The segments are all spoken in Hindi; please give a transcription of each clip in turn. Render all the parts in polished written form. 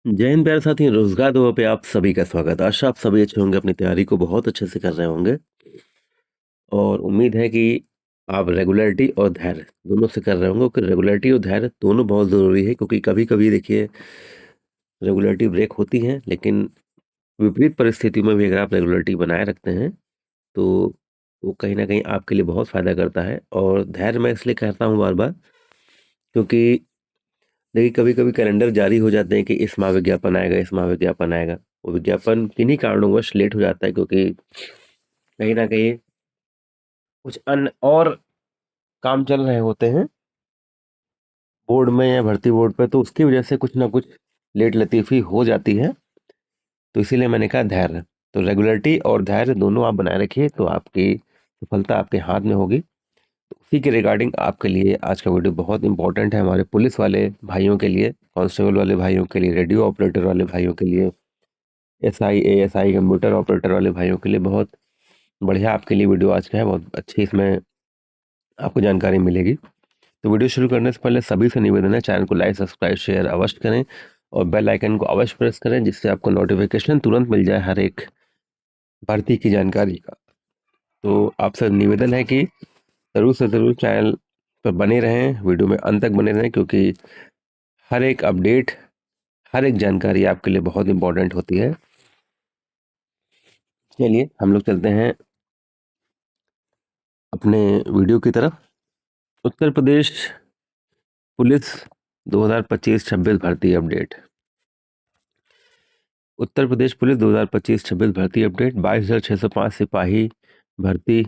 जय हिंद प्यारे साथी, रोजगार दुआ पे आप सभी का स्वागत। आशा आप सभी अच्छे होंगे, अपनी तैयारी को बहुत अच्छे से कर रहे होंगे और उम्मीद है कि आप रेगुलरिटी और धैर्य दोनों से कर रहे होंगे, क्योंकि रेगुलरिटी और धैर्य दोनों बहुत ज़रूरी है। क्योंकि कभी-कभी देखिए रेगुलरिटी ब्रेक होती है, लेकिन विपरीत परिस्थितियों में भी अगर आप रेगुलरिटी बनाए रखते हैं, तो वो कहीं न कहीं आपके लिए बहुत फ़ायदा करता है। और धैर्य मैं इसलिए कहता हूँ बार-बार, क्योंकि देखिए कभी-कभी कैलेंडर जारी हो जाते हैं कि इस माह विज्ञापन आएगा, इस माह विज्ञापन आएगा। वो विज्ञापन किन्हीं कारणोंवश लेट हो जाता है, क्योंकि कहीं न कहीं कुछ अन्य और काम चल रहे होते हैं बोर्ड में या भर्ती बोर्ड पे, तो उसकी वजह से कुछ ना कुछ लेट लतीफ़ी हो जाती है। तो इसीलिए मैंने कहा धैर्य। तो रेगुलरिटी और धैर्य दोनों आप बनाए रखिए, तो आपकी सफलता आपके हाथ में होगी। तो उसी के रिगार्डिंग आपके लिए आज का वीडियो बहुत इंपॉर्टेंट है, हमारे पुलिस वाले भाइयों के लिए, कांस्टेबल वाले भाइयों के लिए, रेडियो ऑपरेटर वाले भाइयों के लिए, एसआई, एएसआई, कंप्यूटर ऑपरेटर वाले भाइयों के लिए बहुत बढ़िया आपके लिए वीडियो आज का है। बहुत अच्छी इसमें आपको जानकारी मिलेगी। तो वीडियो शुरू करने से पहले सभी से निवेदन है, चैनल को लाइक, सब्सक्राइब, शेयर अवश्य करें और बेल आइकन को अवश्य प्रेस करें, जिससे आपको नोटिफिकेशन तुरंत मिल जाए हर एक भर्ती की जानकारी का। तो आपसे निवेदन है कि ज़रूर से ज़रूर चैनल पर बने रहें, वीडियो में अंत तक बने रहें, क्योंकि हर एक अपडेट, हर एक जानकारी आपके लिए बहुत इंपॉर्टेंट होती है। चलिए हम लोग चलते हैं अपने वीडियो की तरफ। उत्तर प्रदेश पुलिस 2025-26 भर्ती अपडेट। उत्तर प्रदेश पुलिस 2025-26 भर्ती अपडेट। 22,605 सिपाही भर्ती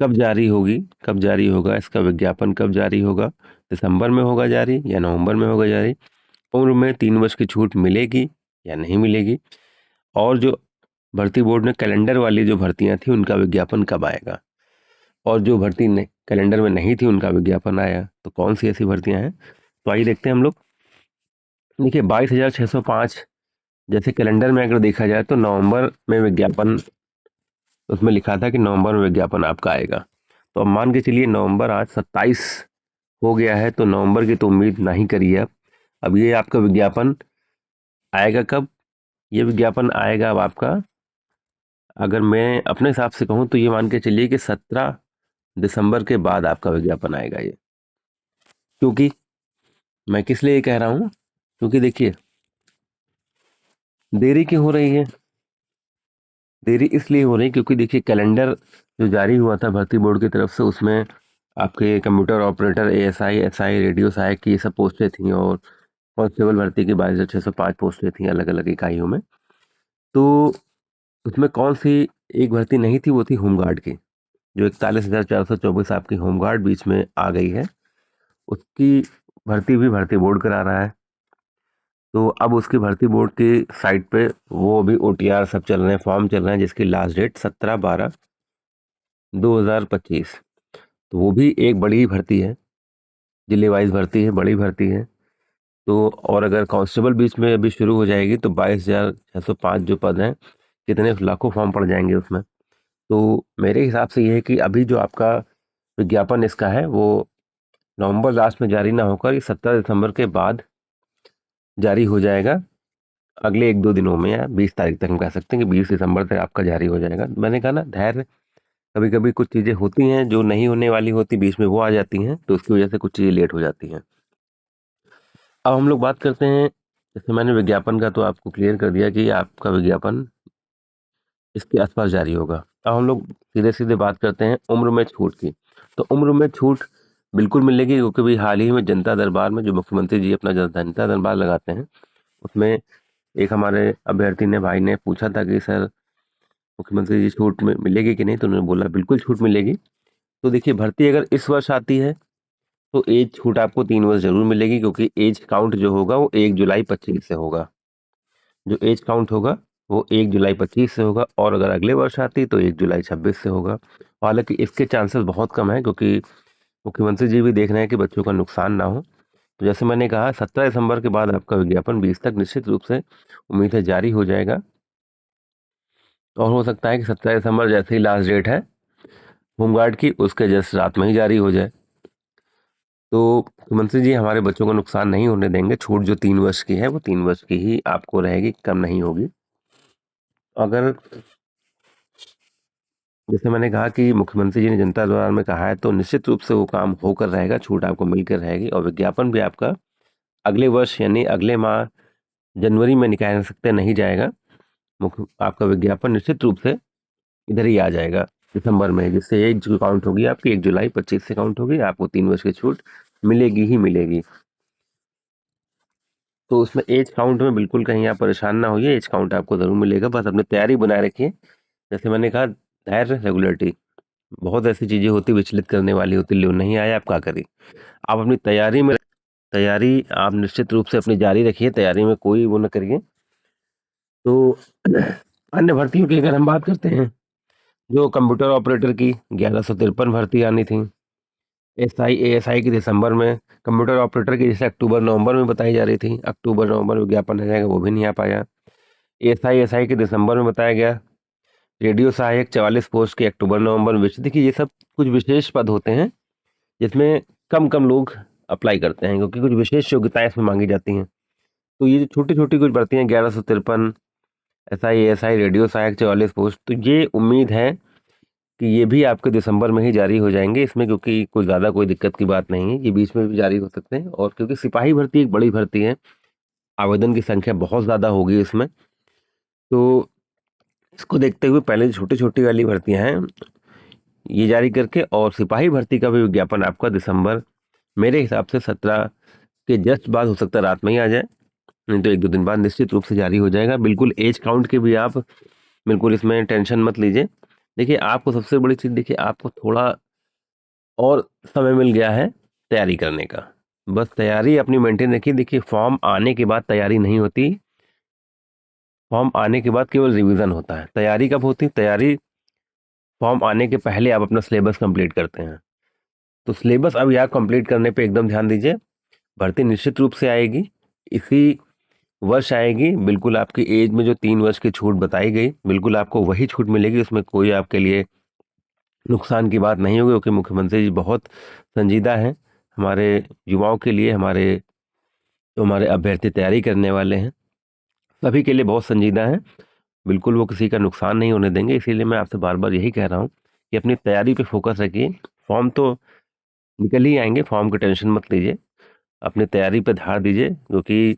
कब जारी होगी, कब जारी होगा, इसका विज्ञापन कब जारी होगा, दिसंबर में होगा जारी या नवंबर में होगा जारी, उम्र में 3 वर्ष की छूट मिलेगी या नहीं मिलेगी, और जो भर्ती बोर्ड ने कैलेंडर वाली जो भर्तियां थी उनका विज्ञापन कब आएगा, और जो भर्ती ने कैलेंडर में नहीं थी उनका विज्ञापन आया, तो कौन सी ऐसी भर्तियां हैं। तो आइए देखते हैं हम लोग। देखिए 22,605 जैसे कैलेंडर में अगर देखा जाए तो नवंबर में विज्ञापन, उसमें लिखा था कि नवंबर में विज्ञापन आपका आएगा। तो अब मान के चलिए नवंबर आज 27 हो गया है, तो नवंबर की तो उम्मीद नहीं करिए आप। अब ये आपका विज्ञापन आएगा कब? ये विज्ञापन आएगा अब आपका, अगर मैं अपने हिसाब से कहूँ तो ये मान के चलिए कि 17 दिसंबर के बाद आपका विज्ञापन आएगा ये। क्योंकि मैं किस लिए ये कह रहा हूँ, क्योंकि देखिए देरी क्यों हो रही है, देरी इसलिए हो रही है क्योंकि देखिए कैलेंडर जो जारी हुआ था भर्ती बोर्ड की तरफ से, उसमें आपके computer operator, ASI, SI, radio सहायक की ये सब पोस्टें थी, और कांस्टेबल भर्ती की 22,605 पोस्टें थी अलग अलग इकाइयों में। तो उसमें कौन सी एक भर्ती नहीं थी, वो थी होमगार्ड की, जो 41,424 आपकी होमगार्ड बीच में आ गई है, उसकी भर्ती भी भर्ती बोर्ड करा रहा है। तो अब उसकी भर्ती बोर्ड की साइट पे वो भी ओटीआर सब चल रहे हैं, फॉर्म चल रहे हैं, जिसकी लास्ट डेट 17/12/2025। तो वो भी एक बड़ी भर्ती है, जिले वाइज भर्ती है, बड़ी भर्ती है। तो और अगर कांस्टेबल बीच में अभी शुरू हो जाएगी तो 22,605 जो पद हैं, कितने लाखों फॉर्म पड़ जाएंगे उसमें। तो मेरे हिसाब से ये है कि अभी जो आपका विज्ञापन इसका है वो नवंबर लास्ट में जारी ना होकर 17 दिसंबर के बाद जारी हो जाएगा, अगले 1-2 दिनों में, या 20 तारीख तक हम कह सकते हैं कि 20 दिसंबर तक आपका जारी हो जाएगा। मैंने कहा ना धैर्य, कभी कभी कुछ चीज़ें होती हैं जो नहीं होने वाली होती, बीच में वो आ जाती हैं, तो उसकी वजह से कुछ चीज़ें लेट हो जाती हैं। अब हम लोग बात करते हैं, जैसे मैंने विज्ञापन का तो आपको क्लियर कर दिया कि आपका विज्ञापन इसके आसपास जारी होगा। अब हम लोग सीधे सीधे बात करते हैं उम्र में छूट की। तो उम्र में छूट बिल्कुल मिलेगी, क्योंकि भी हाल ही में जनता दरबार में जो मुख्यमंत्री जी अपना जनता दरबार लगाते हैं, उसमें एक हमारे अभ्यर्थी ने, भाई ने पूछा था कि सर मुख्यमंत्री जी छूट में मिलेगी कि नहीं, तो उन्होंने बोला बिल्कुल छूट मिलेगी। तो देखिए भर्ती अगर इस वर्ष आती है तो एज छूट आपको 3 वर्ष जरूर मिलेगी, क्योंकि एज काउंट जो होगा वो 1 जुलाई 25 से होगा। जो एज काउंट होगा वो 1 जुलाई 25 से होगा, और अगर अगले वर्ष आती तो 1 जुलाई 26 से होगा। हालांकि इसके चांसेस बहुत कम है, क्योंकि मुख्यमंत्री जी भी देख रहे हैं कि बच्चों का नुकसान ना हो। तो जैसे मैंने कहा 17 दिसंबर के बाद आपका विज्ञापन 20 तक निश्चित रूप से उम्मीद है जारी हो जाएगा, और हो सकता है कि 17 दिसंबर जैसे ही लास्ट डेट है होमगार्ड की, उसके जस्ट रात में ही जारी हो जाए। तो मुख्यमंत्री जी हमारे बच्चों को नुकसान नहीं होने देंगे। छूट जो 3 वर्ष की है वो 3 वर्ष की ही आपको रहेगी, कम नहीं होगी। अगर जैसे मैंने कहा कि मुख्यमंत्री जी ने जनता दरबार में कहा है, तो निश्चित रूप से वो काम होकर रहेगा, छूट आपको मिलकर रहेगी और विज्ञापन भी आपका अगले वर्ष यानी अगले माह जनवरी में निकाल सकते नहीं जाएगा। आपका विज्ञापन निश्चित रूप से इधर ही आ जाएगा दिसंबर में, जिससे एक जो काउंट होगी आपकी 1 जुलाई 25 से काउंट होगी, आपको 3 वर्ष की छूट मिलेगी ही मिलेगी। तो उसमें एज काउंट में बिल्कुल कहीं आप परेशान ना होइए, एज काउंट आपको ज़रूर मिलेगा, बस अपनी तैयारी बनाए रखिए। जैसे मैंने कहा, धैर्य, रेगुलरिटी, बहुत ऐसी चीज़ें होती विचलित करने वाली होती, लो नहीं आया आप क्या करें। आप अपनी तैयारी आप निश्चित रूप से अपनी जारी रखिए, तैयारी में कोई वो न करिए। तो अन्य भर्तियों की अगर हम बात करते हैं, जो कंप्यूटर ऑपरेटर की 1153 भर्ती आनी थी, एसआई एएसआई की दिसंबर में, कंप्यूटर ऑपरेटर की जैसे अक्टूबर नवंबर में बताई जा रही थी, अक्टूबर नवंबर में विज्ञापन आ जाएगा, वो भी नहीं आ पाया। एएसआई के दिसंबर में बताया गया। रेडियो सहायक 44 पोस्ट के अक्टूबर नवंबर में। देखिए, ये सब कुछ विशेष पद होते हैं जिसमें कम कम लोग अप्लाई करते हैं, क्योंकि कुछ विशेष योग्यताएं इसमें मांगी जाती हैं। तो ये जो छोटी छोटी कुछ भर्तियां, 1153 एसआई एएसआई रेडियो सहायक 44 पोस्ट, तो ये उम्मीद है कि ये भी आपके दिसंबर में ही जारी हो जाएंगे इसमें, क्योंकि कोई ज़्यादा कोई दिक्कत की बात नहीं है, ये बीच में भी जारी हो सकते हैं। और क्योंकि सिपाही भर्ती एक बड़ी भर्ती है, आवेदन की संख्या बहुत ज़्यादा होगी इसमें, तो इसको देखते हुए पहले जो छोटी छोटी वाली भर्तियां हैं ये जारी करके, और सिपाही भर्ती का भी विज्ञापन आपका दिसंबर, मेरे हिसाब से 17 के जस्ट बाद, हो सकता है रात में ही आ जाए, नहीं तो 1-2 दिन बाद निश्चित रूप से जारी हो जाएगा। बिल्कुल एज काउंट के भी आप बिल्कुल इसमें टेंशन मत लीजिए। देखिए, आपको सबसे बड़ी चीज़, देखिए आपको थोड़ा और समय मिल गया है तैयारी करने का। बस तैयारी अपनी मेंटेन रखिए। देखिए, फॉर्म आने के बाद तैयारी नहीं होती, फॉर्म आने के बाद केवल रिवीजन होता है। तैयारी कब होती है? तैयारी फॉर्म आने के पहले आप अपना सिलेबस कंप्लीट करते हैं। तो सिलेबस अभी आप कंप्लीट करने पे एकदम ध्यान दीजिए। भर्ती निश्चित रूप से आएगी, इसी वर्ष आएगी। बिल्कुल आपकी एज में जो 3 वर्ष की छूट बताई गई, बिल्कुल आपको वही छूट मिलेगी, उसमें कोई आपके लिए नुकसान की बात नहीं होगी, क्योंकि मुख्यमंत्री जी बहुत संजीदा हैं हमारे युवाओं के लिए, जो हमारे अभ्यर्थी तैयारी करने वाले हैं सभी के लिए बहुत संजीदा हैं। बिल्कुल वो किसी का नुकसान नहीं होने देंगे। इसीलिए मैं आपसे बार बार यही कह रहा हूँ कि अपनी तैयारी पे फोकस रखिए। फॉर्म तो निकल ही आएंगे, फॉर्म की टेंशन मत लीजिए, अपनी तैयारी पे ध्यान दीजिए, क्योंकि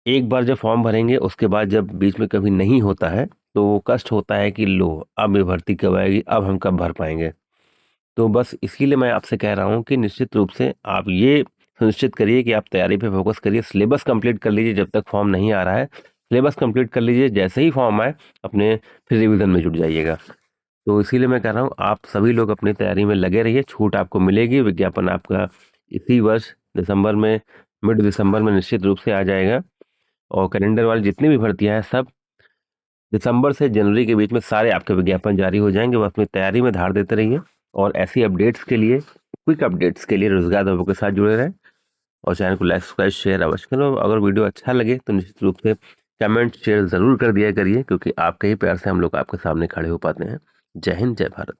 एक बार जब फॉर्म भरेंगे उसके बाद जब बीच में कभी नहीं होता है तो वो कष्ट होता है कि लो, अब ये भर्ती कब आएगी, अब हम कब भर पाएंगे। तो बस इसीलिए मैं आपसे कह रहा हूँ कि निश्चित रूप से आप ये सुनिश्चित करिए कि आप तैयारी पे फोकस करिए, सिलेबस कंप्लीट कर लीजिए जब तक फॉर्म नहीं आ रहा है। सिलेबस कंप्लीट कर लीजिए, जैसे ही फॉर्म आए अपने फिर रिवीजन में जुट जाइएगा। तो इसीलिए मैं कह रहा हूँ आप सभी लोग अपनी तैयारी में लगे रहिए, छूट आपको मिलेगी। विज्ञापन आपका इसी वर्ष दिसंबर में, मिड दिसंबर में निश्चित रूप से आ जाएगा। और कैलेंडर वाली जितनी भी भर्तियां हैं सब दिसंबर से जनवरी के बीच में सारे आपके विज्ञापन जारी हो जाएंगे। बस अपनी तैयारी में धार देते रहिए, और ऐसी अपडेट्स के लिए, क्विक अपडेट्स के लिए रोजगार बाबू के साथ जुड़े रहें, और चैनल को लाइक सब्सक्राइब शेयर अवश्य करो। अगर वीडियो अच्छा लगे तो निश्चित रूप से कमेंट शेयर ज़रूर कर दिया करिए, क्योंकि आपके ही प्यार से हम लोग आपके सामने खड़े हो पाते हैं। जय हिंद, जय भारत।